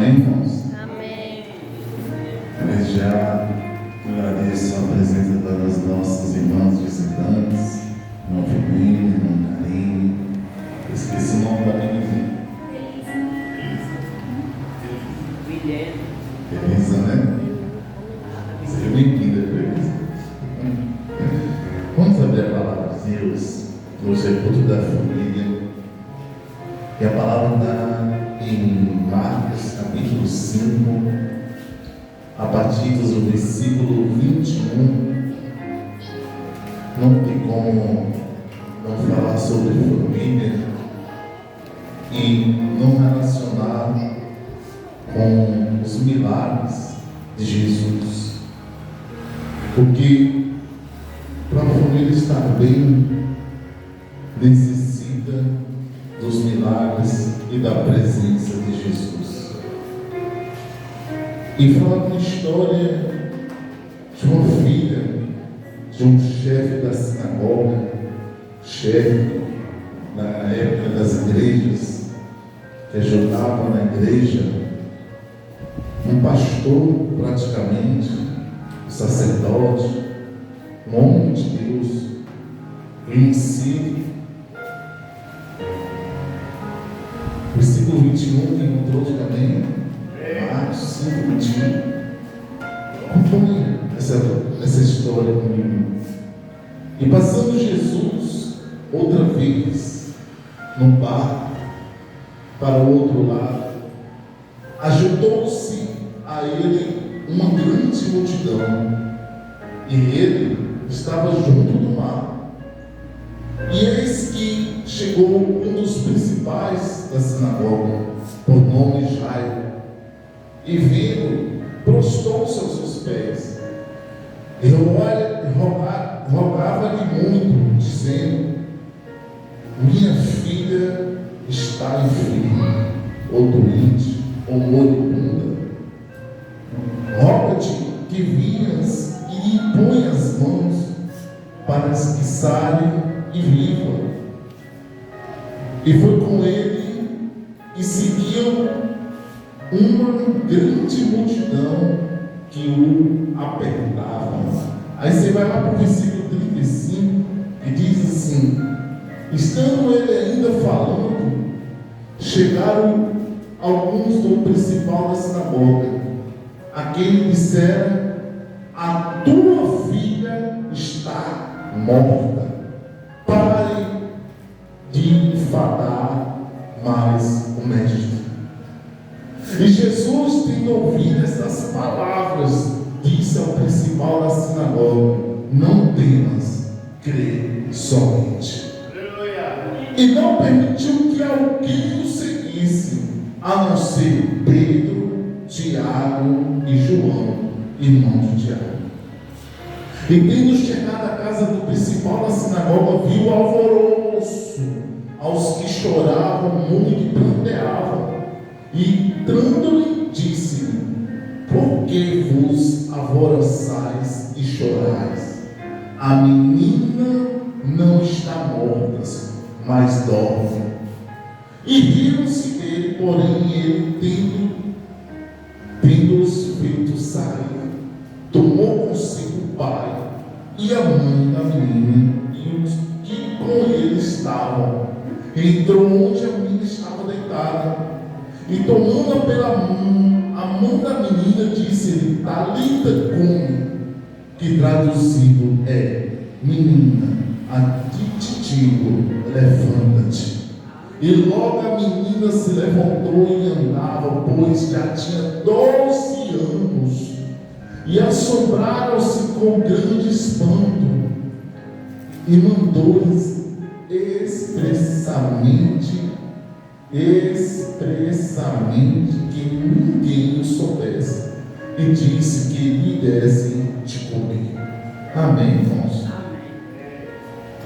Amém, irmãos? Amém. Mas já agradeço a presença das nossas irmãs visitantes, irmã Firmina, irmã Karine. Esqueci o nome da menina. Elisa, né? Seja bem-vinda, Elisa. Vamos abrir a palavra de Deus. Hoje é culto da família. E a palavra está em Marcos, capítulo 5, a partir do versículo 21. Não tem como não falar sobre família e não relacionar com os milagres de Jesus. Porque para a família estar bem, necessita dos milagres e da presença de Jesus. E fala uma história de uma filha de um chefe da sinagoga, chefe na época das igrejas, que ajudava na igreja, um pastor praticamente, um sacerdote, um homem de Deus, em si. Versículo 21, que encontrou também, Marcos 5, 21. Acompanhe essa história comigo. E passando Jesus outra vez no barco para o outro lado, ajuntou-se a ele uma grande multidão, e ele estava junto do mar. E eis que chegou um dos principais da sinagoga, por nome Jairo, e vendo, prostrou-se aos seus pés, e rogava-lhe muito, dizendo: minha filha está enferma, ou doente, ou moribunda. Roga-te que vinhas e lhe impõe as mãos, para que sare e viva. E foi com ele e seguiam uma grande multidão que o apertava. Aí você vai lá para o versículo 35 e diz assim: estando ele ainda falando, chegaram alguns do principal da sinagoga, a quem lhe disseram: a tua filha está morta, pare de enfadar mais o mestre. E Jesus, tendo ouvido estas palavras, disse ao principal da sinagoga: não temas, crê somente. E não permitiu que alguém o seguisse, a não ser Pedro, Tiago e João, irmãos de Tiago. E tendo chegado à casa do principal da sinagoga, viu alvoroço aos que choravam muito e pranteavam. E entrando-lhe, disse-lhe: por que vos alvoroçais e chorais? A menina não está morta, mas dorme. E riram-se dele, porém ele, tendo-os feito sair, tomou consigo o pai e a mãe da menina e os que com ele estavam. Entrou onde a menina estava deitada, e tomando-a pela mão, a mão da menina, disse-lhe: Talita cumi, que traduzido é: menina, a ti te digo, levanta-te. E logo a menina se levantou e andava, pois já tinha 12 anos. E assombraram-se com grande espanto, e mandou-lhes expressamente que ninguém o soubesse, e disse que lhe dessem de comer. Amém, irmãos?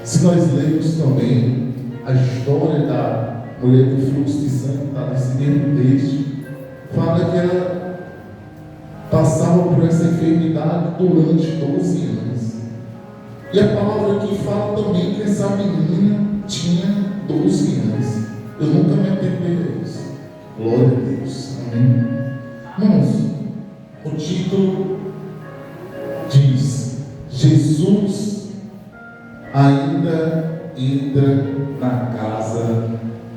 Se nós lermos também a história da mulher do fluxo de sangue, está nesse mesmo texto, fala que ela passava por essa enfermidade durante 12 anos. E a palavra aqui fala também que essa menina tinha 12 anos. Eu nunca me atentei a isso. Glória a Deus. Amém. Irmãos, o título diz: Jesus ainda entra na casa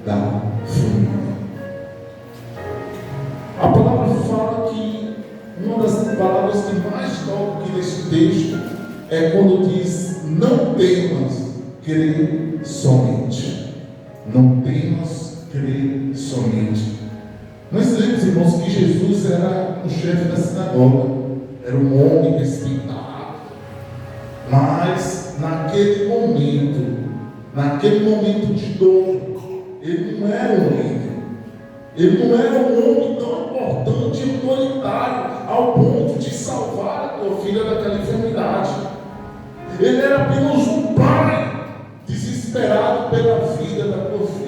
da família. A palavra fala que uma das palavras que mais toca aqui nesse texto é quando diz: não temas, crer somente. Não temas, crer somente. Nós lemos, irmãos, que Jesus era o chefe da sinagoga, era um homem respeitado, mas naquele momento de dor, ele não era um líder, ele não era um homem tão importante e autoritário ao ponto de salvar a tua filha daquela enfermidade. Ele era apenas um pai desesperado pela vida da tua filha.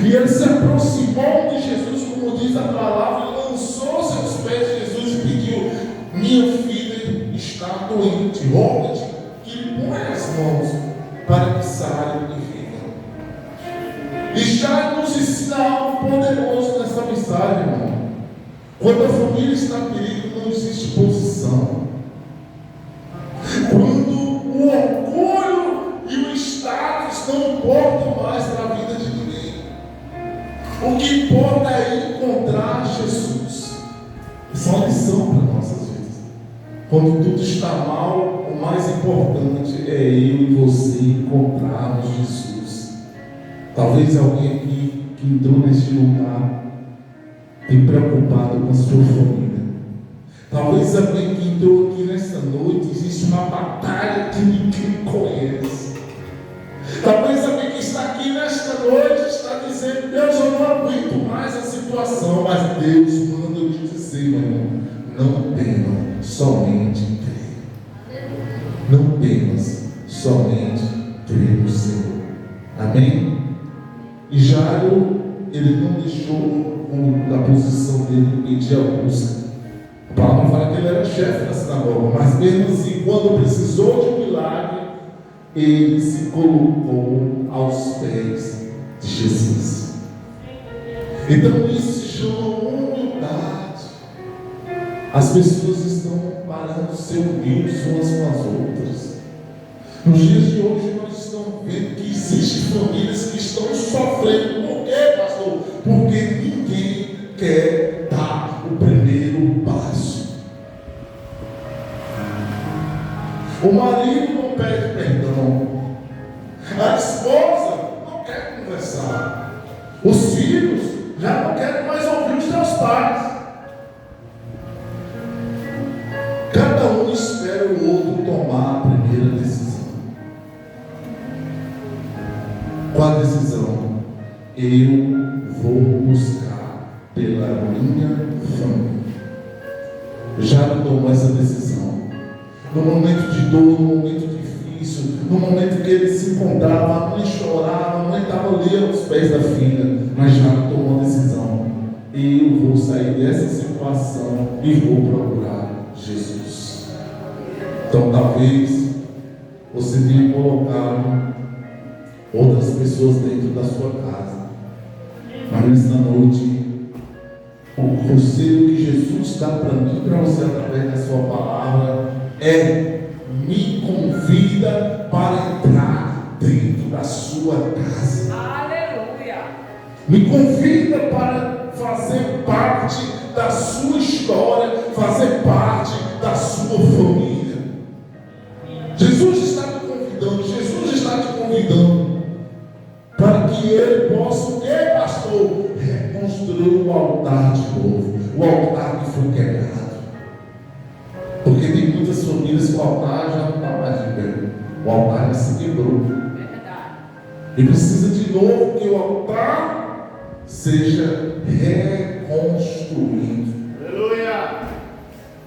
E ele se aproximou de Jesus, como diz a palavra, e lançou-se aos pés de Jesus e pediu: minha filha está doente, roga-te que lhe ponha as mãos para que saia e viva. E já nos ensina algo poderoso nessa mensagem, irmão. Quando a família está em perigo, não existe posição. Quando o orgulho e o status não importam mais para a vida de ninguém, o que importa é encontrar Jesus. Isso é uma lição para nossas vidas. Quando tudo está mal, o mais importante é eu e você encontrarmos Jesus. Talvez alguém aqui que entrou neste lugar tem preocupado com a sua família. Talvez alguém que entrou aqui nesta noite, existe uma batalha que ninguém conhece. Talvez alguém que está aqui nesta noite está dizendo: Deus, eu não aguento mais a situação. Mas Deus manda eu te dizer, meu irmão, não temas, somente creia. Não temas, somente creia no Senhor. Amém? E Jairo, ele não deixou da posição dele pedir a busca. A palavra fala que ele era chefe da sinagoga, mas mesmo assim, quando precisou de um milagre, ele se colocou aos pés de Jesus. Então isso se chama humildade. As pessoas estão parando de ser humildes umas com as outras. Nos dias de hoje nós estamos vendo que existem famílias que estão sofrendo. Por quê, pastor? Porque ninguém quer dar o primeiro passo. O marido não pede perdão, a esposa não quer conversar, os filhos já não querem mais ouvir os seus pais. Cada um espera o outro tomar a primeira decisão. Qual a decisão? Eu vou buscar pela minha família. Já não tomou essa decisão. No momento de dor, no momento difícil, no momento que ele se encontrava, a mãe chorava, a mãe estava ali aos pés da filha, mas já tomou a decisão: eu vou sair dessa situação e vou procurar Jesus. Então talvez você tenha colocado outras pessoas dentro da sua casa, mas nesta noite o conselho que Jesus dá para mim e para você através da sua palavra é: me convida para entrar dentro da sua casa. Aleluia! Me convida para fazer parte da sua história, fazer parte da sua família. Jesus está te convidando para que ele possa, o que, pastor? Reconstruir o altar de novo, o altar que foi quebrado. Porque tem muitas famílias que o altar já não está mais de pé. O altar já se quebrou. E precisa de novo que o altar seja reconstruído. Aleluia!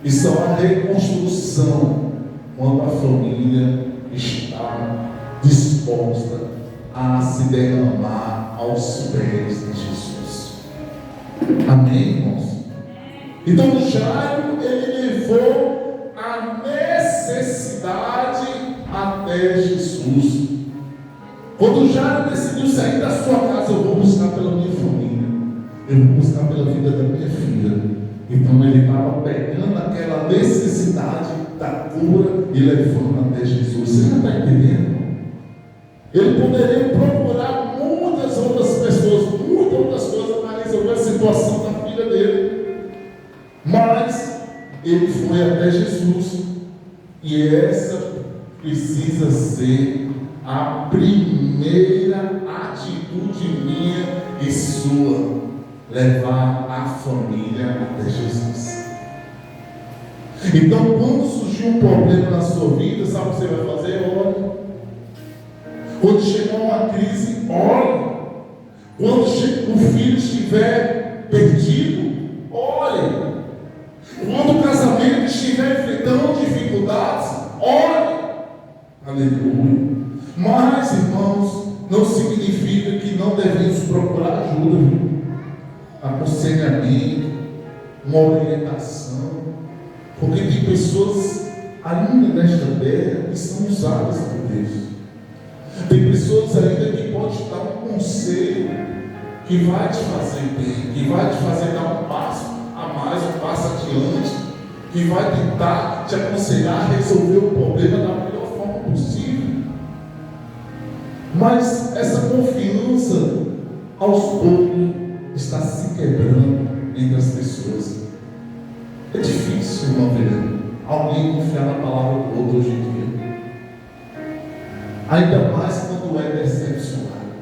E só a reconstrução quando a família está disposta a se derramar aos pés de Jesus. Amém, irmãos? Então Jairo, ele levou a necessidade até Jesus. Quando Jairo decidiu sair da sua casa: eu vou buscar pela minha família. eu vou buscar pela vida da minha filha. Então ele estava pegando aquela necessidade da cura e levando até Jesus. Você não está entendendo? Ele poderia procurar muitas outras pessoas, muitas outras coisas para resolver a situação da filha dele. Mas ele foi até Jesus. E essa precisa ser a primeira atitude minha e sua. Levar a família até Jesus. Então, quando surgir um problema na sua vida, sabe o que você vai fazer? Ore. Quando chegar uma crise, ore. Quando o filho estiver perdido, ore. Quando o casamento estiver enfrentando dificuldades, ore. Aleluia. Mas, irmãos, não significa que não devemos procurar ajuda, viu? Aconselhamento, uma orientação, porque tem pessoas ainda nesta terra que são usadas por Deus. Tem pessoas ainda que podem te dar um conselho que vai te fazer bem, que vai te fazer dar um passo a mais, um passo adiante, que vai tentar te aconselhar a resolver o problema da melhor forma possível. Mas essa confiança aos poucos está se quebrando entre as pessoas. É difícil, irmão, alguém confiar na palavra do outro hoje em dia. Ainda mais quando é decepcionado.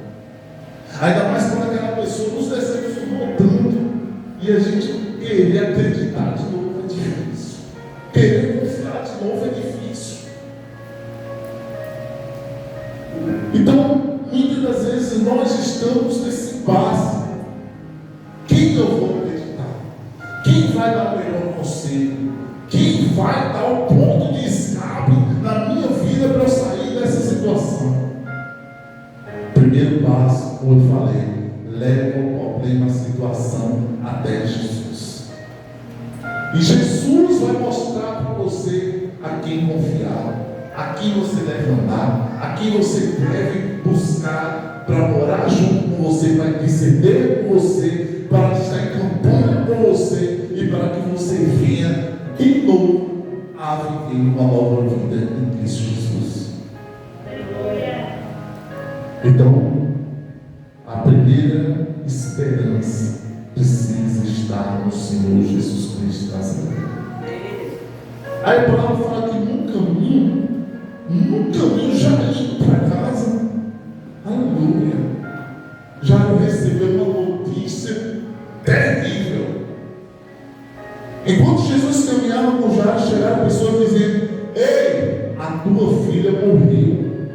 Ainda mais quando aquela pessoa nos decepcionou tanto. E a gente querer acreditar de novo é difícil. Querer confiar de novo é difícil. Então, muitas das vezes nós estamos nesse impasse. Quem eu vou acreditar? Quem vai dar o melhor conselho? Quem vai dar o ponto de escape na minha vida para eu sair dessa situação? Primeiro passo, como eu falei, leva o problema, a situação até Jesus. E Jesus vai mostrar para você a quem confiar, a quem você deve andar, a quem você deve buscar para morar junto com você, para interceder com você, para estar em campanha com você e para que você venha de novo a viver uma nova vida em Cristo Jesus. Então, a primeira esperança precisa estar no Senhor Jesus Cristo Nazareno. Aí a palavra fala que no caminho já indo para casa, aleluia, já recebeu uma notícia terrível. Enquanto Jesus caminhava com Jairo, chegaram pessoas dizendo: ei, a tua filha morreu,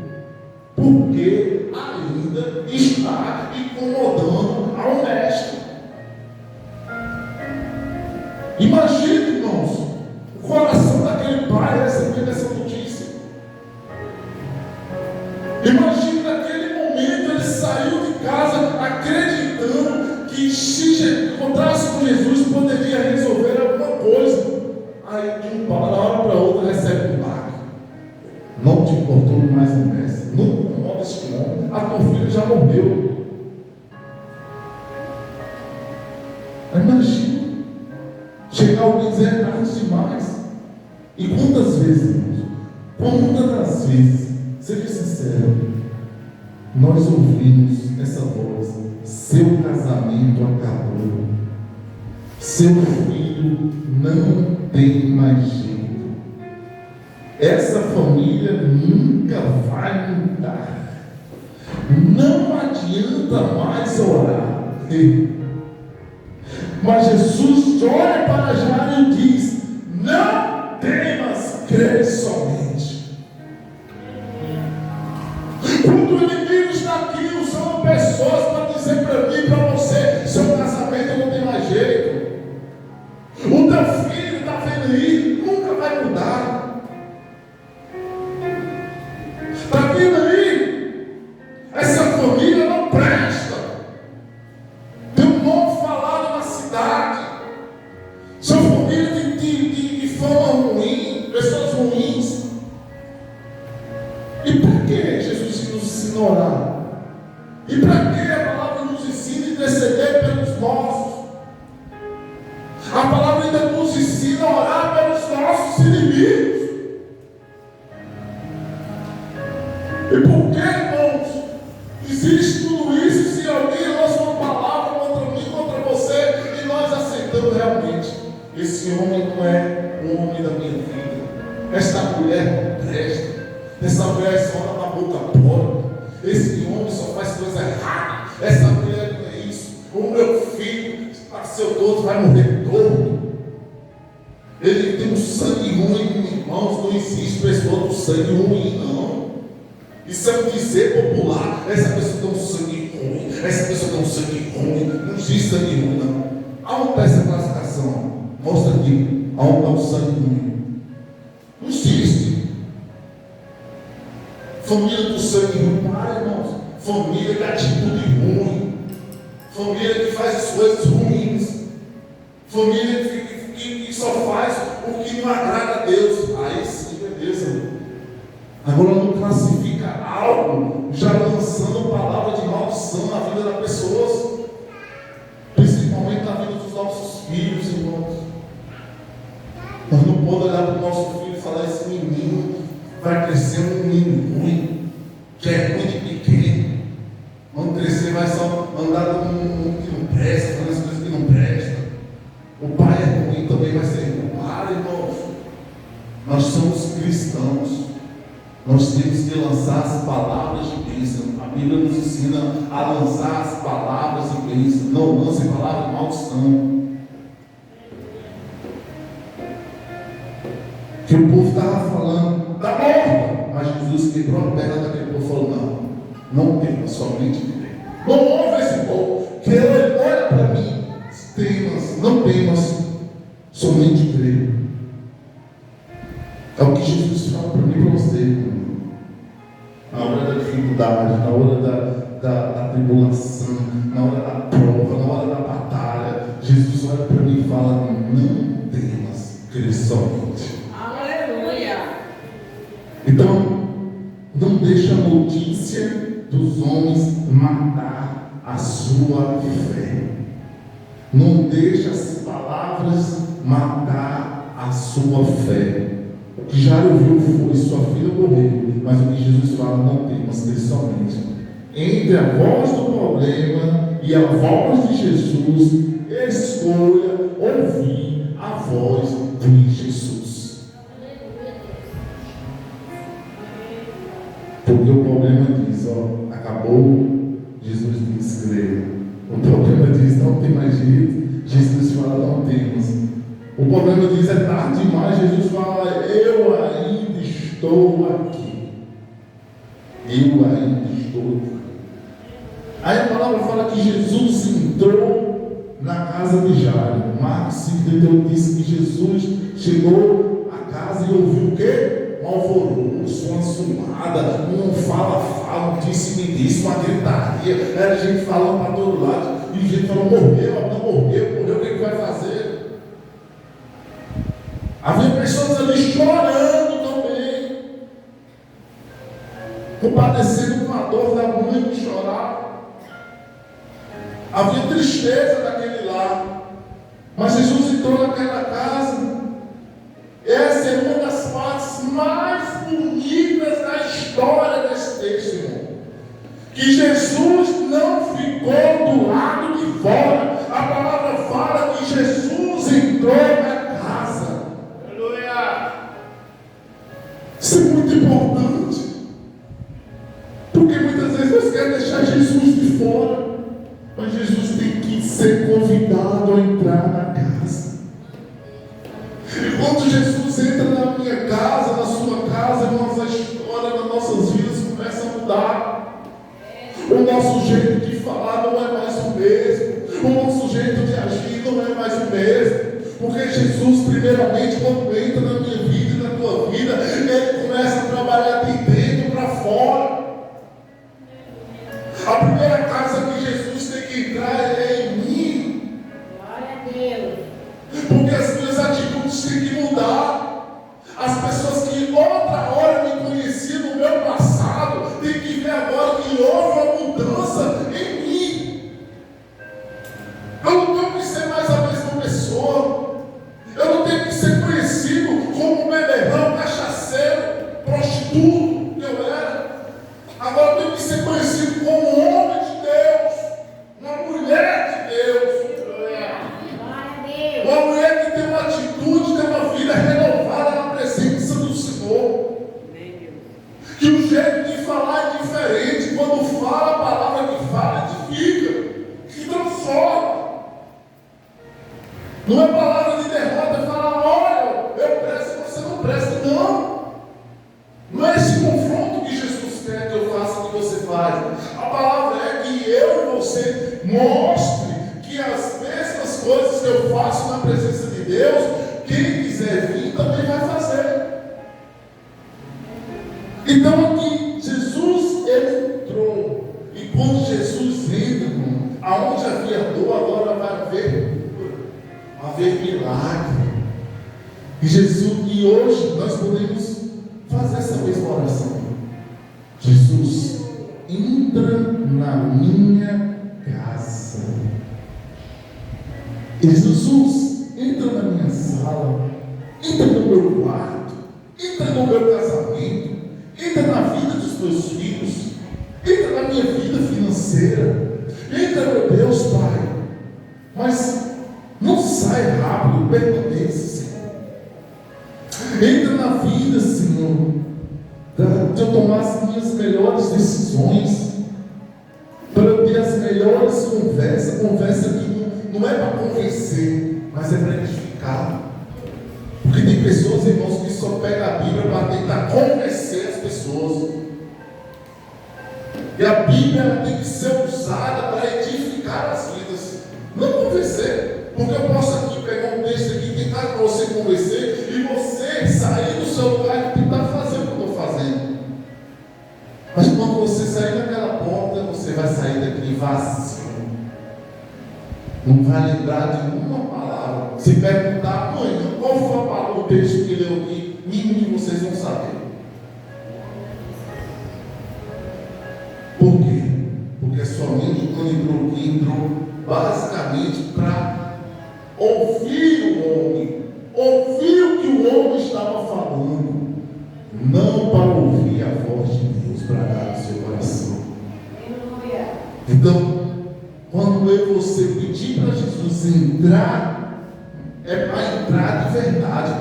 porque ainda está incomodando ao mestre. Imagine, irmãos, o coração daquele pai recebendo essa notícia. Imagine naquele momento ele saiu de casa acreditando que se encontrasse com Jesus poderia resolver alguma coisa. Aí de uma hora para outra recebe um milagre. Não te importou mais o mestre, não incomoda este homem, a tua filha já morreu. Imagina chegar alguém dizer tarde demais. E quantas vezes, irmãos, quantas das vezes, seja sincero, nós ouvimos essa voz: seu casamento acabou, seu filho não tem mais jeito, essa família nunca vai mudar, não adianta mais orar. Mas Jesus olha para Jairo e diz: não temas, crê somente. Quando o inimigo está aqui usando pessoas para dizer para mim e para você: seu casamento não tem mais jeito, o teu filho está vendo aí, nunca vai mudar, está vendo aí, essa família não presta, tem um nome falado na cidade, sua família de fama ruim, pessoas ruins. E para que Jesus nos ensina a orar? E para que a palavra nos ensina a interceder pelos nossos? A palavra ainda nos ensina a orar pelos nossos inimigos. E por que, irmãos, existe tudo isso se alguém lança uma palavra contra mim, contra você, e nós aceitamos realmente? Esse homem não é o homem da minha vida. Esta mulher não presta. Essa mulher só anda na boca porca. Esse homem só faz coisa errada. Essa mulher não é isso. O meu filho nasceu todo, vai morrer todo. Ele tem um sangue ruim, irmãos. Não existe pessoa com sangue ruim, não. Isso é um dizer popular. Essa pessoa tem um sangue ruim. Essa pessoa tem um sangue ruim. Não existe sangue ruim, não. Aonde está essa classificação? Mostra aqui. Aonde está o sangue ruim? Não existe. Família do sangue ruim, para, irmãos. Família de atitude ruim. Família que faz as coisas ruins. Família que só faz o que não agrada a Deus. Aí sim, beleza. Agora não classifica algo já lançando palavra de maldição na vida das pessoas. Principalmente na vida dos nossos filhos, irmãos. Nós não podemos olhar para o nosso filho e falar: esse menino vai crescer um menino ruim, que é ruim de pequeno. Vamos crescer, vai só andar no mundo que não presta, fazer as coisas que não prestam. O pai é ruim, também vai ser ruim. Para, irmãos. Nós somos cristãos. Nós temos que lançar as palavras de bênção. A Bíblia nos ensina a lançar as palavras de bênção. Não lance palavras de maldição. Que o povo estava falando da morte, mas Jesus quebrou a perna daquele povo e falou: não tema, somente crer. Não ouve esse povo, que ele olha para mim, não temas, somente crer. É o que Jesus fala para mim e para você. Na hora da dificuldade, na hora da tribulação, na hora da prova, na hora da batalha, Jesus olha para mim e fala: não temas, crê somente. Então, não deixa a notícia dos homens matar a sua fé. Não deixa as palavras matar a sua fé. O que já ouviu foi: sua filha morreu. Mas o que Jesus fala: não temas, crê somente. Entre a voz do problema e a voz de Jesus, escolha ouvir a voz de Jesus. Porque o problema diz: acabou, Jesus diz: creia. O problema diz: não tem mais jeito, Jesus fala: não temos. O problema diz: é tarde demais, Jesus fala: eu ainda estou aqui. Eu ainda estou aqui. Aí a palavra fala que Jesus entrou na casa de Jairo. Marcos 5,31 diz que Jesus chegou à casa e ouviu o quê? Um alvoroço, uma zoada, um fala, um disse-me-disse, uma gritaria. Era gente falando para todo lado. E gente falando: morreu, não morreu, o que vai fazer? Havia pessoas ali chorando também, compadecendo com a dor da mãe de chorar. Havia tristeza daquele lar. Mas Jesus entrou naquela casa. Essa é uma das partes mais bonitas da história desse texto, irmão. Que Jesus não ficou do lado de fora. A palavra fala que Jesus entrou na casa. Aleluia! Isso é muito importante. Porque muitas vezes nós queremos deixar Jesus de fora. Mas Jesus tem que ser convidado a entrar na casa. E quando Jesus entra na minha casa, na sua casa, a história das nossas vidas começa a mudar. O nosso jeito de falar não é mais o mesmo. O nosso jeito de agir não é mais o mesmo. Porque Jesus, primeiramente, quando entra na minha vida e na tua vida, Ele começa a trabalhar de dentro para fora. A primeira casa que Jesus tem que entrar é em mim. Glória a Deus. Porque as minhas atitudes têm que mudar. As pessoas que outra hora me conheciam no meu passado têm que ver agora que houve uma mudança em mim. Eu não tenho que ser mais a mesma pessoa. Não é palavra de derrota, é falar, olha, eu presto e você não presta. Não. Não é esse confronto que Jesus quer que eu faça, que você faz. A palavra é que eu e você mostre que as mesmas coisas que eu faço na presença de Deus, quem quiser vir também vai fazer. Então aqui, Jesus, ele entrou. E quando Jesus entra, aonde havia dor, agora vai haver milagre. E hoje nós podemos fazer essa mesma oração. Jesus, entra na minha casa. Jesus, entra na minha sala, entra no meu quarto, entra no meu casamento, entra na vida dos meus filhos, entra na minha vida financeira, entra, meu Deus, Pai. Mas não sai rápido, permanece, Senhor. Entra na vida, Senhor, de eu tomar as minhas melhores decisões, para eu ter as melhores conversas, conversa que não é para convencer, mas é para edificar. Porque tem pessoas, irmãos, que só pegam a Bíblia para tentar convencer as pessoas. E a Bíblia tem que ser usada para edificar as vidas, não convencer. Porque eu posso aqui pegar um texto aqui e tentar para você convencer, e você sair do seu lugar e tentar fazer o que eu estou fazendo. Mas quando você sair daquela porta, você vai sair daqui vazio. Não vai lembrar de uma palavra. Se perguntar, mãe, qual foi a palavra, o texto que leu aqui, nenhum de vocês vão saber. Por quê? Porque a sua mente, quando entrou aqui, entrou basicamente para ouvir o homem, ouvir o que o homem estava falando, não para ouvir a voz de Deus para dar no seu coração. Então, quando eu e você pedir para Jesus entrar, é para entrar de verdade.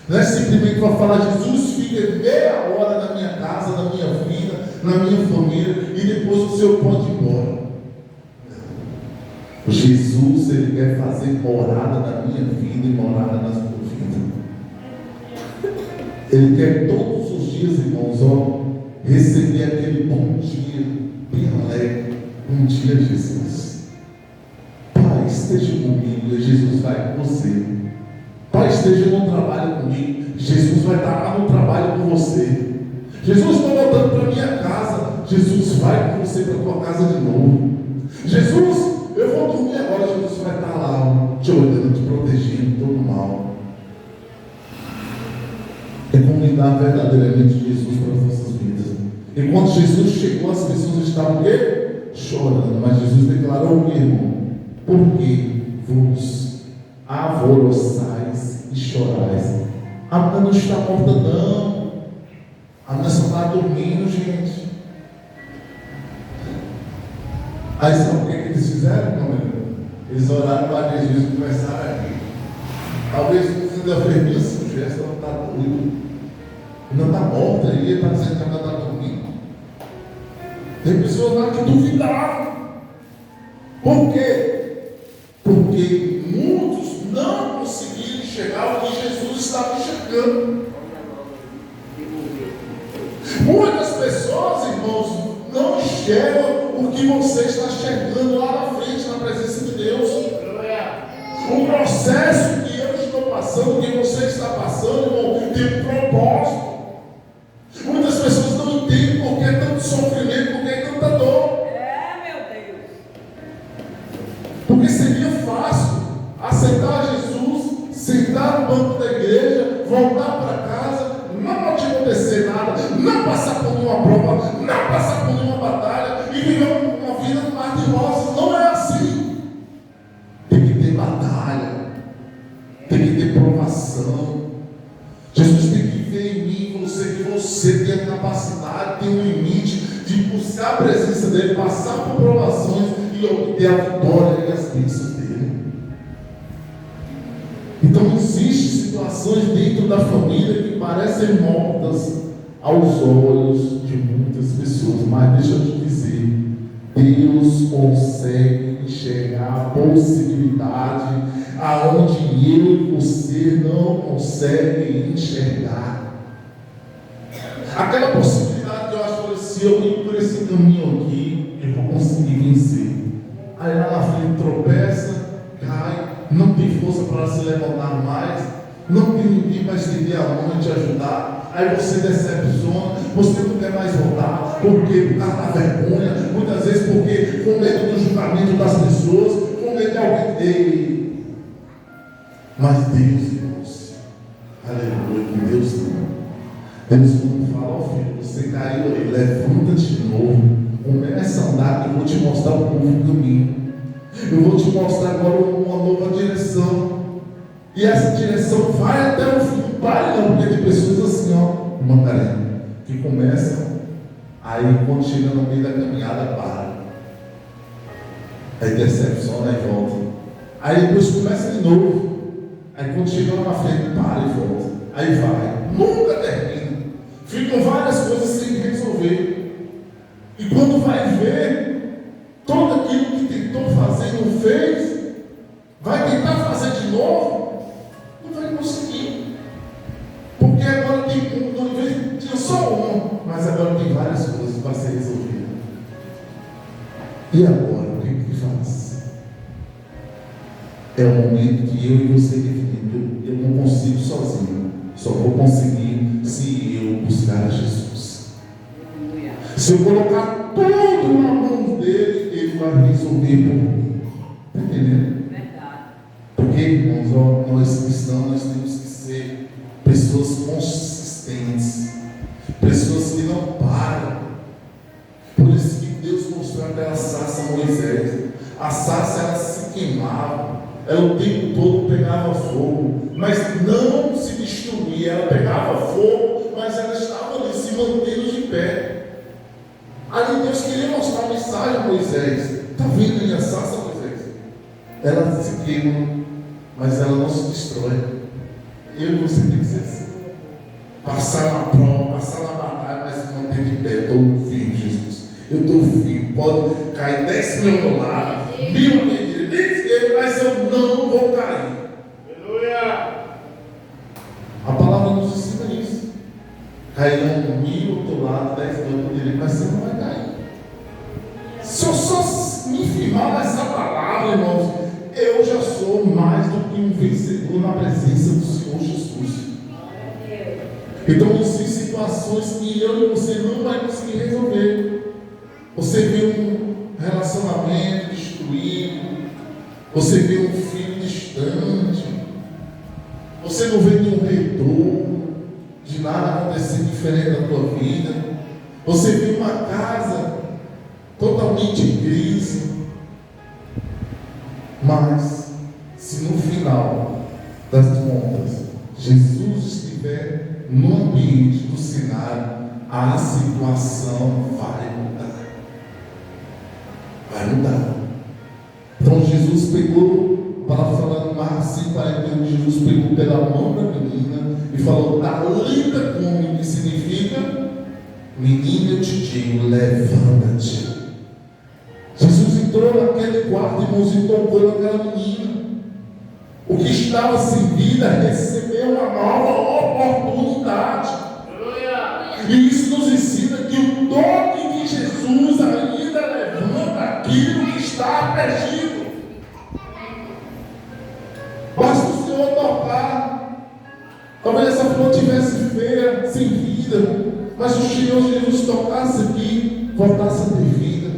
Não é simplesmente para falar, Jesus, fica meia hora na minha casa, na minha vida, na minha família, e depois o Senhor pode ir embora. Jesus, ele quer fazer morada na minha vida e morada na sua vida. Ele quer todos os dias, irmãos, receber aquele bom dia, bem alegre. Bom dia, Jesus. Pai, esteja comigo e Jesus vai com você. Pai, esteja no trabalho comigo, Jesus vai estar lá no trabalho com você. Jesus, estou voltando para minha casa, Jesus vai com você para a tua casa de novo. Jesus, eu vou dormir agora, Jesus vai estar lá, te olhando, te protegendo de todo mal. É convidar verdadeiramente Jesus para as nossas vidas. E quando Jesus chegou, as pessoas estavam o quê? Chorando. Mas Jesus declarou o que, irmão? Porque vos alvoroçais e chorais. A menina não está morta, não. A menina só está dormindo, gente. Aí sabe o que eles fizeram, meu amigo? Eles oraram para Jesus e começaram aqui. Talvez o fundo da vermelha se gesto, ela está doida. Não está morta, e ele está dizendo que ela está dormindo. Tem pessoas lá que duvidaram. Por quê? Porque muitos não conseguiram enxergar o que Jesus estava enxergando. Muitas pessoas, irmãos, não enxergam o que você está enxergando lá na frente, na presença de Deus. O processo que eu estou passando, que você está passando, irmão, tem um propósito. Muitas pessoas não entendem por que é tanto sofrimento, por que é tanta dor. Meu Deus. Porque seria fácil aceitar Jesus, sentar no banco da igreja, voltar para casa, não te acontecer nada, não passar por nenhuma prova, não passar por nenhuma batalha e viver uma vida no mar de rosas. Não é assim. Tem que ter batalha, tem que ter provação. Jesus tem que ver em mim, que você tem a capacidade, tem um limite de buscar a presença dele, passar por provações e obter a vitória e as bênçãos dele. Então existem situações dentro da família que parecem mortas aos olhos de muitas pessoas, mas deixa eu te dizer, Deus consegue enxergar a possibilidade aonde eu e você não conseguem enxergar. Aquela possibilidade que eu acho que se eu ir por esse caminho aqui, eu vou conseguir vencer. Aí lá na frente tropeça, cai, não tem força para se levantar mais, não tem ninguém para estender a mão e te ajudar. Aí você decepciona, você não quer mais voltar, porque por causa da vergonha, muitas vezes porque com medo do julgamento das pessoas, com medo de alguém ter. Mas Deus, irmãos, aleluia, que Deus não. Deus não fala ao filho, você caiu aí, levanta-te de novo, começa a andar, que eu vou te mostrar um novo caminho. Eu vou te mostrar agora uma nova direção. E essa direção vai até o fim. Pare não, porque tem pessoas assim, ó, uma tarefa, que começam, aí quando chega no meio da caminhada, para. Aí decepciona e volta. Aí depois começa de novo. Aí quando chega lá na frente, para e volta. Aí vai. Nunca termina. Ficam várias coisas sem resolver. E quando vai ver, tudo aquilo que tentou fazer e não fez, vai tentar fazer de novo, não vai conseguir. Porque agora tem um, em vez tinha só uma, mas agora tem várias coisas para ser resolvidas. E agora, o que faz? É o momento que eu e você definimos. Eu não consigo sozinho. Só vou conseguir se eu buscar a Jesus. Se eu colocar tudo na mão dele, ele vai resolver por mim. Está entendendo? Verdade. Porque, irmãos, nós cristãos, nós temos que ser pessoas consistentes, pessoas que não param. Por isso que Deus mostrou aquela sarça a Moisés. A sarça, ela se queimava, ela o tempo todo pegava fogo, mas não se destruía. Ela pegava fogo, mas ela estava ali se mantendo de pé. Ali Deus queria mostrar a mensagem a Moisés. Está vendo aí a sarça, Moisés? Ela se queima, mas ela não se destrói. Eu e você tem que ser assim. Passar na prova, passar na batalha, mas se manter de pé. Estou firme, Jesus. Eu estou firme. Pode cair 10 mil no lado, 1000 à minha direita, 10 mas eu não vou cair. Aleluia! A palavra nos ensina isso. Cairão 1000 ao teu lado, 10 mil ao teu direito, mas você não vai cair. Se eu só me firmar nessa palavra, irmãos, eu já sou mais do que um vencedor na presença do Senhor Jesus. Então existem situações que eu e você não vai conseguir resolver. Você vê um relacionamento destruído, você vê um filho distante, você não vê nenhum retorno de nada acontecer diferente da tua vida, você vê uma casa totalmente em crise, mas se no final das contas Jesus estiver no ambiente do cenário, a situação vai mudar. Vai mudar. Então Jesus pegou, a palavra fala no Marcos 5:41, Jesus pegou pela mão da menina e falou: Talita cumi, que significa: menina, eu te digo, levanta-te. Jesus entrou naquele quarto, irmãos, e tocou naquela menina. O que estava sem vida recebeu uma nova oportunidade. E isso nos ensina que o toque de Jesus ainda levanta aquilo que está perdido. Basta o Senhor tocar. Talvez essa flor tivesse feia, sem vida, mas o Senhor Jesus tocasse aqui, voltasse a ter vida.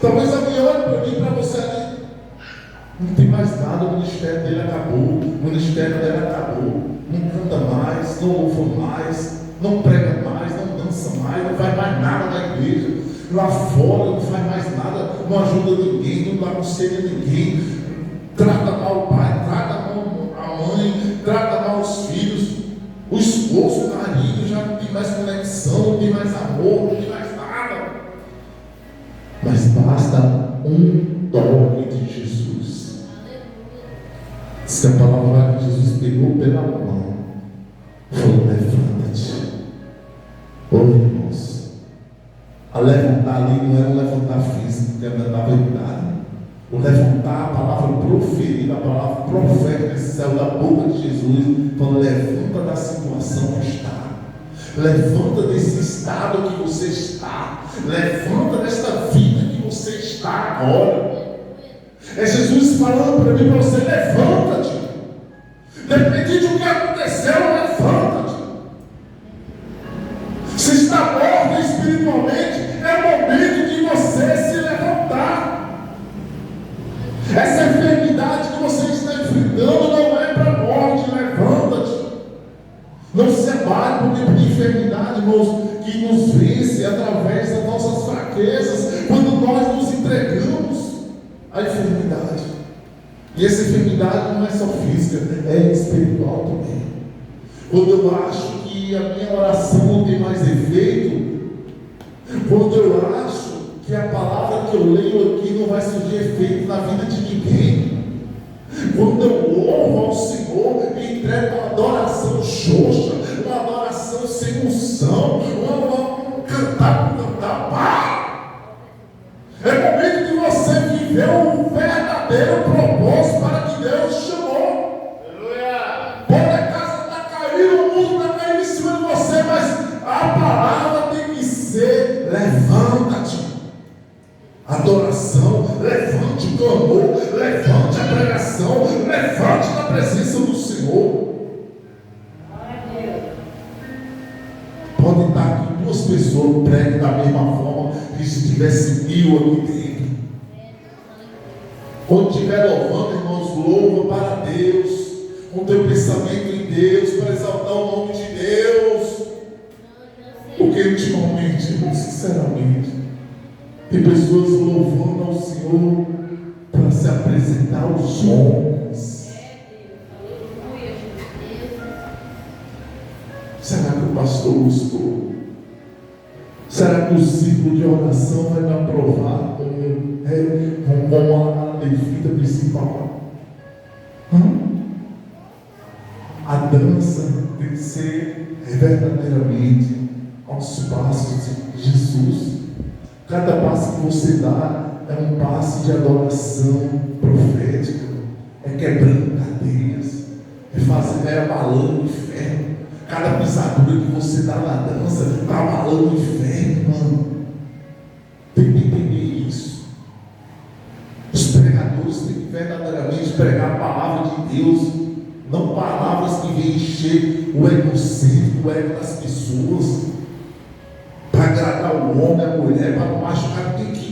Talvez alguém olhe para mim, para você ali, não tem mais nada, o ministério dele acabou, o ministério dela acabou, não canta mais, não louva mais, não prega mais, não dança mais, não faz mais nada na igreja, lá fora não faz mais nada, não ajuda ninguém, não aconselha ninguém, trata mal o pai, trata mal a mãe, trata mal os filhos, o esposo, o marido já não tem mais conexão, não tem mais amor, não tem mais nada. Mas basta um toque de Jesus. Diz que a palavra que Jesus pegou pela mão, falou: levanta-te. Ô irmãos, a levantar ali não era um levantar físico, que é levantar verdade. O levantar, a palavra proferida, a palavra profética que saiu da boca de Jesus, falando: levanta da situação que está, levanta desse estado que você está, levanta desta vida que você está agora. É Jesus falando para mim, para você: levanta-te. Independente do que aconteceu, levanta-te. Se está morto espiritualmente, é o momento de você se levantar. Essa enfermidade que você está enfrentando não é para a morte. Levanta-te. Não se abate por tipo de enfermidade, irmãos, que nos vence através das nossas fraquezas, quando nós nos entregamos à enfermidade. E essa enfermidade não é só física, é espiritual também. Quando eu acho que a minha oração não tem mais efeito, quando eu acho que a palavra que eu leio aqui não vai surgir efeito na vida de ninguém, quando eu louvo ao Senhor e entrego uma adoração xoxa, uma adoração sem unção, uma cantar por cantar, pá! É momento de você viver um verdadeiro propósito para que Deus chamou. Aleluia! Pode a casa está caindo, o mundo está caindo em cima de você, mas a palavra tem que ser: levanta-te. Adoração, levante o clamor, levante a pregação, levante na presença do Senhor. Pode estar aqui duas pessoas, preguem da mesma forma que se tivesse 1000 aqui dentro. Quando estiver louvando, irmãos, louva para Deus, com teu pensamento em Deus, para exaltar o nome de Deus. Porque ultimamente, sinceramente, tem pessoas louvando ao Senhor para se apresentar aos homens. Será que o pastor gostou? Será que o ciclo de oração vai me aprovar como a levita principal? A dança tem que ser verdadeiramente aos passos de Jesus. Cada passo que você dá é um passo de adoração profética, é quebrando cadeias, é abalando o inferno. Cada pisadura que você dá na dança está abalando o inferno, irmão. Tem que entender isso. Os pregadores têm que verdadeiramente pregar a palavra de Deus, não palavras que vêm encher o egocêntrico, o ego das pessoas, para agradar o homem, a mulher, para não machucar. Tem que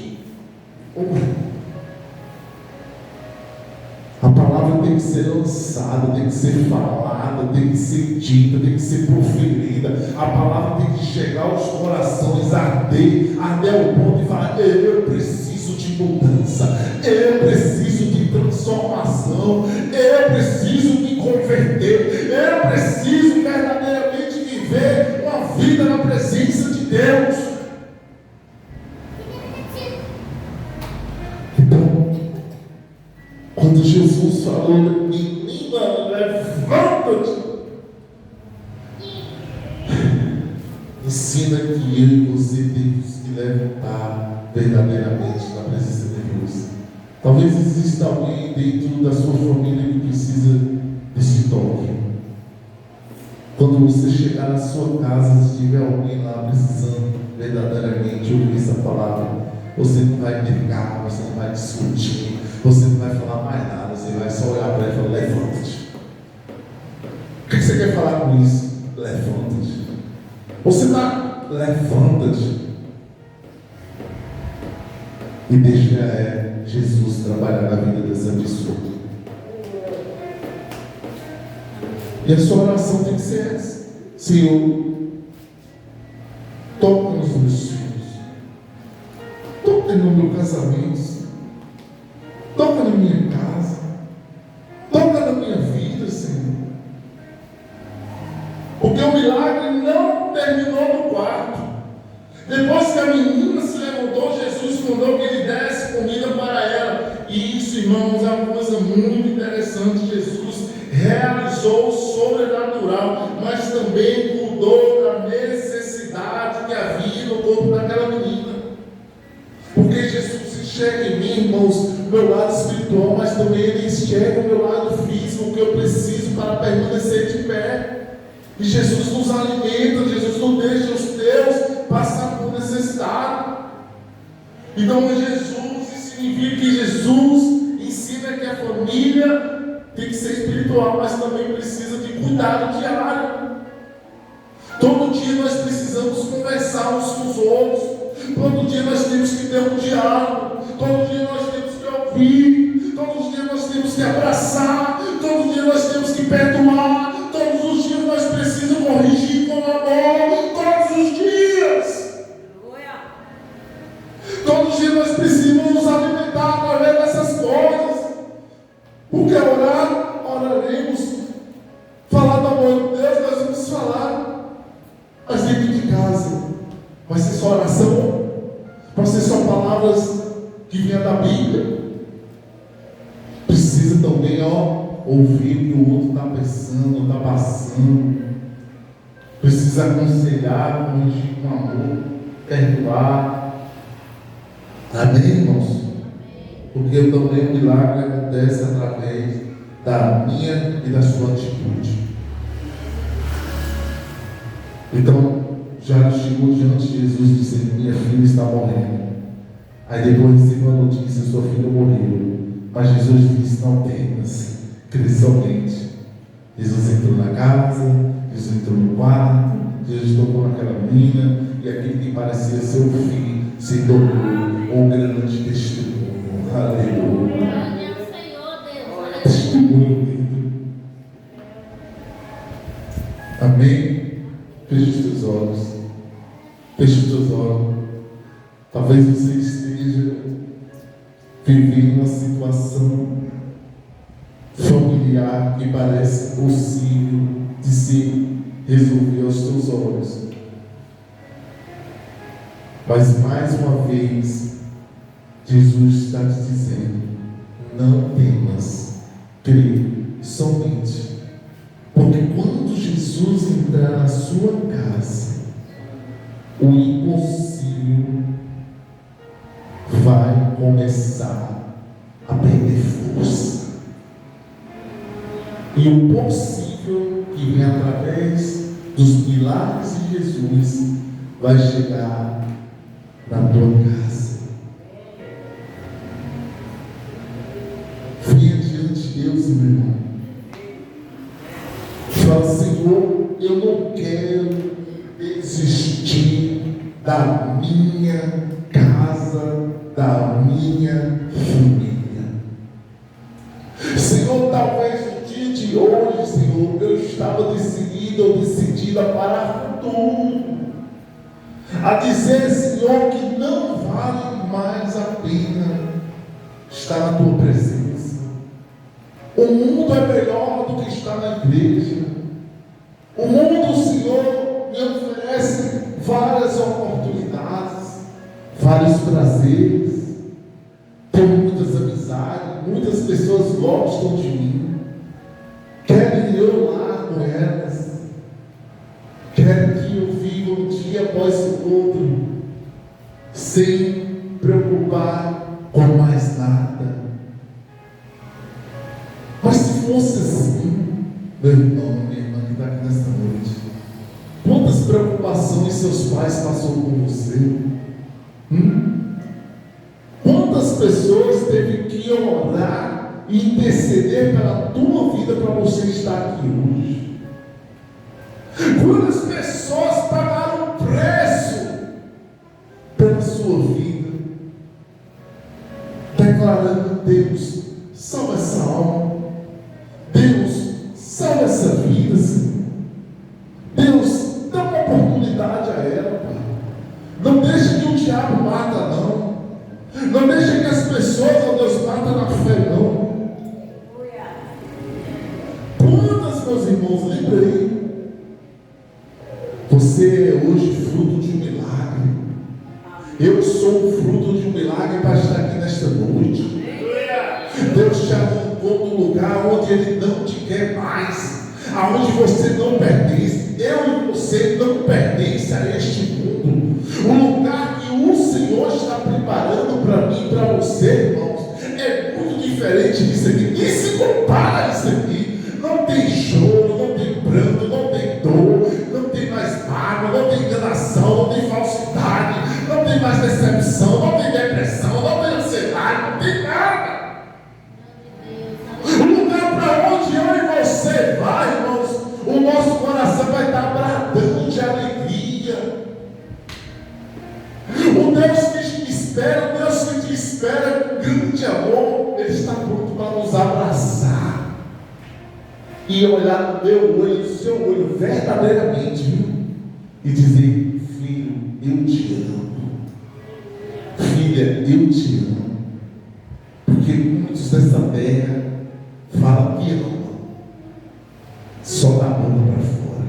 a palavra tem que ser lançada, tem que ser falada, tem que ser dita, tem que ser proferida. A palavra tem que chegar aos corações, arder ao ponto de falar: eu preciso de mudança, eu preciso de transformação, eu preciso me converter, eu preciso verdadeiramente viver uma vida na presença de Deus. Então, quando Jesus falou: menina, levanta-te, ensina que eu e você temos que levantar verdadeiramente na presença de Deus. Talvez exista alguém dentro da sua família que precisa desse toque. Quando você chegar na sua casa, se tiver alguém lá precisando verdadeiramente ouvir essa palavra, você não vai brigar, você não vai discutir, você não vai falar mais nada, você vai só olhar para ele e falar: levanta-te. O que você quer falar com isso? Levanta-te. Você está, levanta-te. E deixa Jesus trabalhar na vida dessa pessoa. E a sua oração tem que ser essa: Senhor, toca nos meus filhos, toca no meu casamento, toca na minha casa, toca na minha vida, Senhor. Porque o milagre não terminou no quarto. Depois que a menina se levantou, Jesus mandou que ele desse comida para ela. E isso, irmãos, é uma coisa muito interessante. Jesus realizou o sobrenatural, mas também cuidou da necessidade que havia no corpo daquela menina. Porque Jesus enxerga em mim, irmãos, meu lado E Jesus nos alimenta, Jesus não deixa os teus passar por necessidade. Então Jesus, isso significa que Jesus ensina que a família tem que ser espiritual, mas também precisa de cuidado diário. Todo dia nós precisamos conversar uns com os outros. Todo dia nós temos que ter um diálogo. Todo dia nós temos que ouvir. Todos os dias nós temos que abraçar. Todos os dias nós temos que perdoar. Todos os dias nós precisamos corrigir com amor. Todos os dias. Todos os dias nós precisamos nos alimentar através dessas coisas. Porque oraremos. Falar do amor de Deus, nós vamos falar. Mas dentro de casa, vai ser só oração? Vai ser só palavras que vinham da Bíblia? Precisa também, ouvir o que o outro está pensando, está passando. Precisa aconselhar, corrigir com amor, perdoar. Amém, irmãos? Porque também o milagre acontece através da minha e da sua atitude. Então, já chegou diante de Jesus dizendo: minha filha está morrendo. Aí depois recebeu a notícia: sua filha morreu. Mas Jesus disse: não temas, crê somente. Jesus entrou na casa, Jesus entrou no quarto, Jesus tocou naquela menina, e aquele que parecia ser o filho se tornou um grande testemunho. Aleluia. Testemunho lindo. Amém? Feche os teus olhos. Feche os teus olhos. Talvez você esteja vivendo uma situação familiar que parece impossível de se resolver aos teus olhos. Mas mais uma vez, Jesus está te dizendo: não temas, crê somente. Porque quando Jesus entrar na sua casa, o impossível vai começar a perder força. E o possível que vem através dos milagres de Jesus vai chegar na tua casa. Venha diante de Deus, meu irmão. Fala: Senhor, eu não quero desistir da minha casa, da minha família. Senhor, talvez no dia de hoje, Senhor, eu estava decidido ou decidida a parar com tudo, a dizer, Senhor, que não vale mais a pena estar na tua presença. O mundo é melhor do que estar na igreja. O mundo, Senhor, me oferece várias oportunidades, vários prazeres, tenho muitas amizades, muitas pessoas gostam de mim, querem eu lá com elas, querem que eu viva um dia após o outro, sem preocupar com mais nada. Mas se fosse assim, meu irmão, minha irmã que está aqui nesta noite, quantas preocupações seus pais passou com você? Quantas pessoas teve que orar e interceder pela tua vida para você estar aqui hoje? Quantas pessoas pagaram o preço pela sua vida, declarando: Deus, salva essa alma, Deus, salva essa vida, Senhor. Deus, dá uma oportunidade a ela, Pai. Não deixa que o diabo mata, não. Não deixa que as pessoas, ó Deus, matem na fé, não. Quantas, meus irmãos, lembrei. Você é hoje fruto de um milagre. Eu sou fruto de um milagre para estar aqui nesta noite. Deus te arrancou do lugar onde Ele não te quer mais, aonde você não pertence. Eu e você não pertencem a este mundo. O lugar que o Senhor está preparando para mim e para você, irmãos, é muito diferente disso aqui. E se compara a isso aqui, não tem choro, não tem pranto, não tem dor. e olhar no meu olho, no seu olho, verdadeiramente, viu? E dizer: filho, eu te amo. Filha, eu te amo. Porque muitos dessa terra falam que amam, só da boca para fora.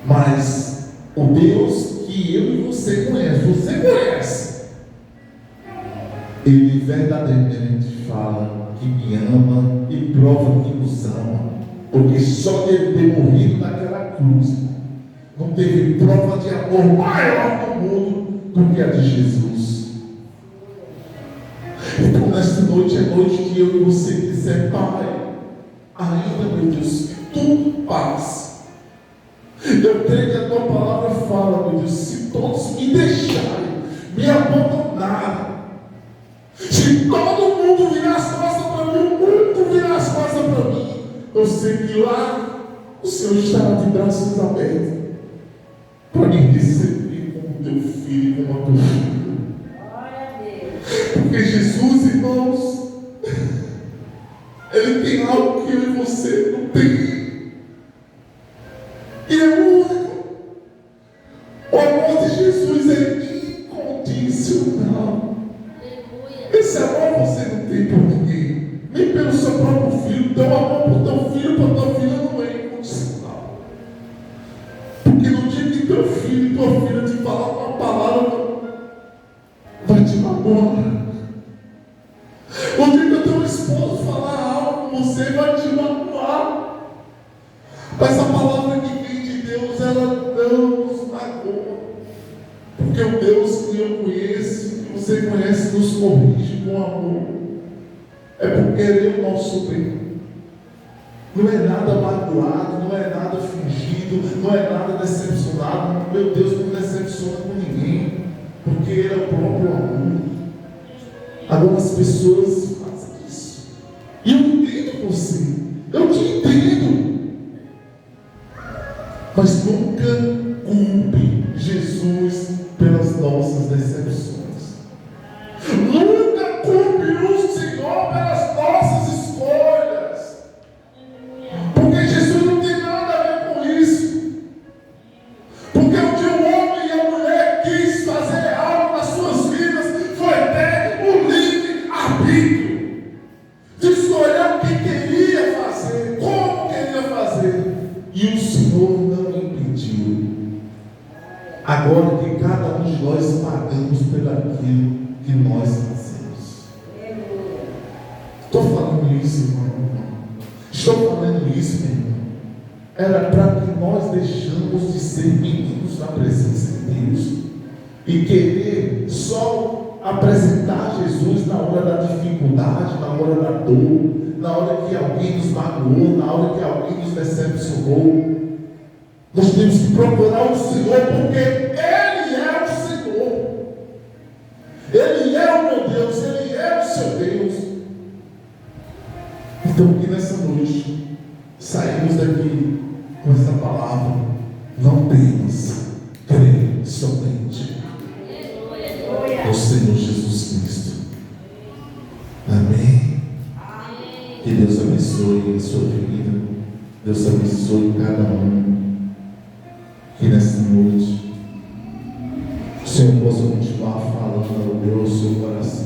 Mas o Deus que eu e você conhece, Ele verdadeiramente fala que me ama e prova que nos ama. Porque só de Ele ter morrido naquela cruz, não teve prova de amor maior no mundo do que a de Jesus. Então nesta noite é noite que eu e você disser: Pai, ainda, meu Deus, que tudo passe. Eu creio que a tua palavra fala, meu Deus, se todos me deixarem, me abandonarem, se todo mundo virar as costas para mim, o mundo virar as costas para mim, eu sei que lá o Senhor estará de braços abertos para me receber como teu filho e como a tua filha. Porque Jesus, irmãos, Ele tem algo que eu e você não tem. E é único. O amor de Jesus é incondicional. Esse amor você não tem por ninguém, nem pelo seu próprio filho. Teu amor por teu filho, por tua filha não é incondicional. Porque no dia que teu filho e tua filha te falar uma palavra, vai te magoar. O dia que o teu esposo falar algo com você, vai te magoar. Mas a palavra que vem de Deus, ela não nos magoa. Porque o Deus que eu conheço, que você conhece, nos corrige com amor. É porque Ele é o nosso bem. Não é nada magoado, não é nada fingido, não é nada decepcionado. Meu Deus não decepciona com ninguém, porque Ele é o próprio amor. Algumas pessoas fazem isso. E eu entendo você. Eu te entendo. Mas nunca culpe Jesus pelas nossas decepções. Nunca culpe o Senhor pelas nossas escolhas. Porque Jesus não tem nada a ver com isso. Porque o que o homem e a mulher quis fazer algo nas suas vidas foi ter um livre-arbítrio de escolher o que queria fazer, como queria fazer. E o Senhor não impediu. Agora que cada um de nós pagamos pelo aquilo que nós fazemos. Estou falando isso, irmão. Estou falando isso, meu irmão. Era para que nós deixamos de ser meninos na presença de Deus e querer só apresentar Jesus na hora da dificuldade, na hora da dor, na hora que alguém nos magoou, na hora que alguém nos decepcionou. Nós temos que procurar o Senhor, porque Ele é o Senhor. Ele é o meu Deus, Ele é o seu Deus. Então que nessa noite saímos daqui com essa palavra: não temas, creia somente no Senhor Jesus Cristo. Amém. Que Deus abençoe a sua vida. Deus abençoe cada um. Que nessa noite o Senhor possa continuar falando ao meu seu coração.